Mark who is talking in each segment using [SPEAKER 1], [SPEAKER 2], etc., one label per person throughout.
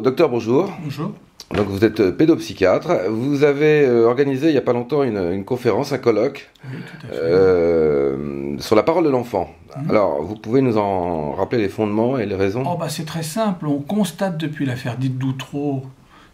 [SPEAKER 1] Docteur, bonjour.
[SPEAKER 2] Bonjour.
[SPEAKER 1] Donc vous êtes pédopsychiatre. Vous avez organisé il n'y a pas longtemps une conférence, un colloque,
[SPEAKER 2] Oui, tout à fait.
[SPEAKER 1] sur la parole de l'enfant. Alors, vous pouvez nous en rappeler les fondements et les raisons?
[SPEAKER 2] C'est très simple. On constate depuis l'affaire dite d'Outreau,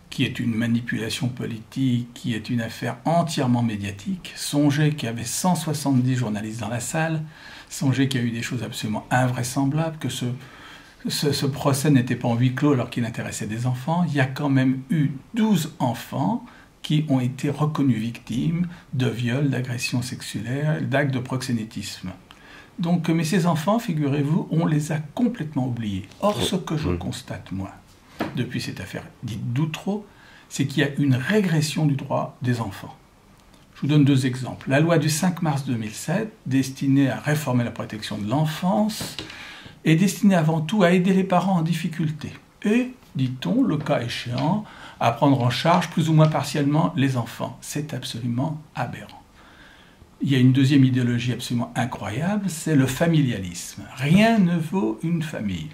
[SPEAKER 2] qui est une manipulation politique, qui est une affaire entièrement médiatique. Songez qu'il y avait 170 journalistes dans la salle. Songez qu'il y a eu des choses absolument invraisemblables, que ce procès n'était pas en huis clos alors qu'il intéressait des enfants. Il y a quand même eu 12 enfants qui ont été reconnus victimes de viols, d'agressions sexuelles, d'actes de proxénétisme. Donc, mais ces enfants, figurez-vous, on les a complètement oubliés. Or, ce que je constate, moi, depuis cette affaire dite d'Outreau, c'est qu'il y a une régression du droit des enfants. Je vous donne deux exemples. La loi du 5 mars 2007, destinée à réformer la protection de l'enfance, est destinée avant tout à aider les parents en difficulté. Et, dit-on, le cas échéant, à prendre en charge plus ou moins partiellement les enfants. C'est absolument aberrant. Il y a une deuxième idéologie absolument incroyable, c'est le familialisme. Rien ne vaut une famille.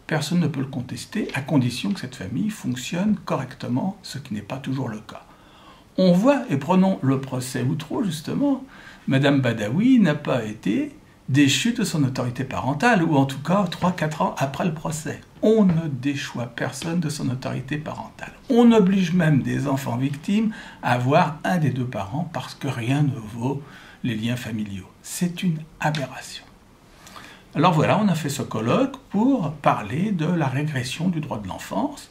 [SPEAKER 2] Personne ne peut le contester, à condition que cette famille fonctionne correctement, ce qui n'est pas toujours le cas. On voit, et prenons le procès Outreau justement, Madame Badawi n'a pas été déchue de son autorité parentale, ou en tout cas 3-4 ans après le procès. On ne déchoit personne de son autorité parentale. On oblige même des enfants victimes à avoir un des deux parents parce que rien ne vaut les liens familiaux. C'est une aberration. Alors voilà, on a fait ce colloque pour parler de la régression du droit de l'enfance.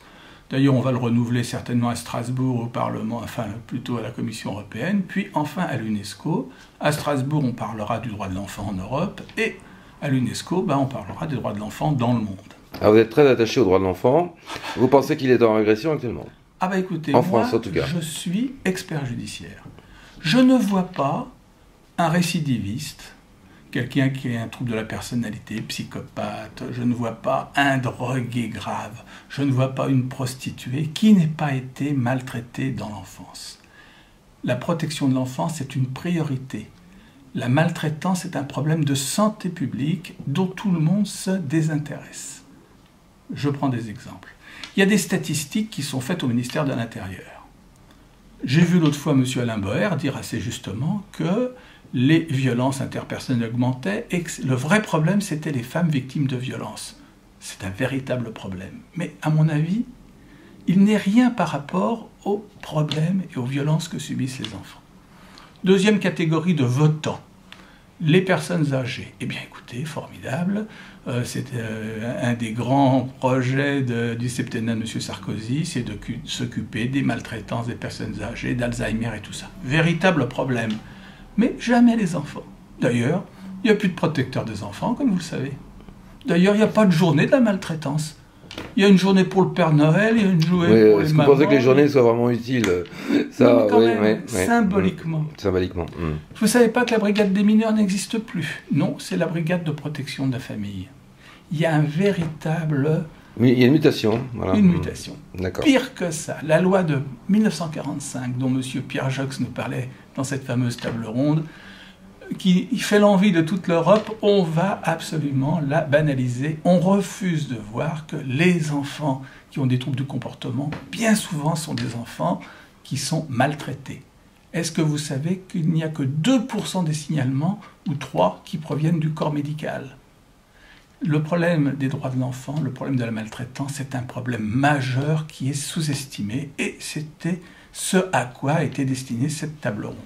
[SPEAKER 2] D'ailleurs, on va le renouveler certainement à Strasbourg, au Parlement, enfin plutôt à la Commission européenne, puis enfin à l'UNESCO. À Strasbourg, on parlera du droit de l'enfant en Europe, et à l'UNESCO, on parlera des droits de l'enfant dans le monde.
[SPEAKER 1] Alors vous êtes très attaché au droit de l'enfant. Vous pensez qu'il est en régression actuellement?
[SPEAKER 2] Écoutez,
[SPEAKER 1] en France en tout cas.
[SPEAKER 2] Je suis expert judiciaire. Je ne vois pas un récidiviste, quelqu'un qui a un trouble de la personnalité, psychopathe, je ne vois pas un drogué grave, je ne vois pas une prostituée qui n'ait pas été maltraitée dans l'enfance. La protection de l'enfance est une priorité. La maltraitance est un problème de santé publique dont tout le monde se désintéresse. Je prends des exemples. Il y a des statistiques qui sont faites au ministère de l'Intérieur. J'ai vu l'autre fois M. Alain Boer dire assez justement que les violences interpersonnelles augmentaient et que le vrai problème, c'était les femmes victimes de violences. C'est un véritable problème. Mais à mon avis, il n'est rien par rapport aux problèmes et aux violences que subissent les enfants. Deuxième catégorie de votants, les personnes âgées. Eh bien écoutez, formidable, c'est un des grands projets du septennat de M. Sarkozy, c'est de s'occuper des maltraitances des personnes âgées, d'Alzheimer et tout ça. Véritable problème. Mais jamais les enfants. D'ailleurs, il n'y a plus de protecteurs des enfants, comme vous le savez. D'ailleurs, il n'y a pas de journée de la maltraitance. Il y a une journée pour le Père Noël, il y a une journée pour les mamans.
[SPEAKER 1] Est-ce que vous pensez que les journées soient vraiment utiles? Ça,
[SPEAKER 2] non, mais quand même, symboliquement.
[SPEAKER 1] Symboliquement.
[SPEAKER 2] Vous ne savez pas que la brigade des mineurs n'existe plus? Non, c'est la brigade de protection de la famille. Il y a un véritable...
[SPEAKER 1] Mais il y a une mutation. Voilà.
[SPEAKER 2] Une mutation.
[SPEAKER 1] D'accord.
[SPEAKER 2] Pire que ça, la loi de 1945, dont M. Pierre Jox nous parlait dans cette fameuse table ronde, qui fait l'envie de toute l'Europe, on va absolument la banaliser. On refuse de voir que les enfants qui ont des troubles du comportement, bien souvent, sont des enfants qui sont maltraités. Est-ce que vous savez qu'il n'y a que 2% des signalements, ou 3%, qui proviennent du corps médical? Le problème des droits de l'enfant, le problème de la maltraitance, c'est un problème majeur qui est sous-estimé, et c'était ce à quoi était destinée cette table ronde.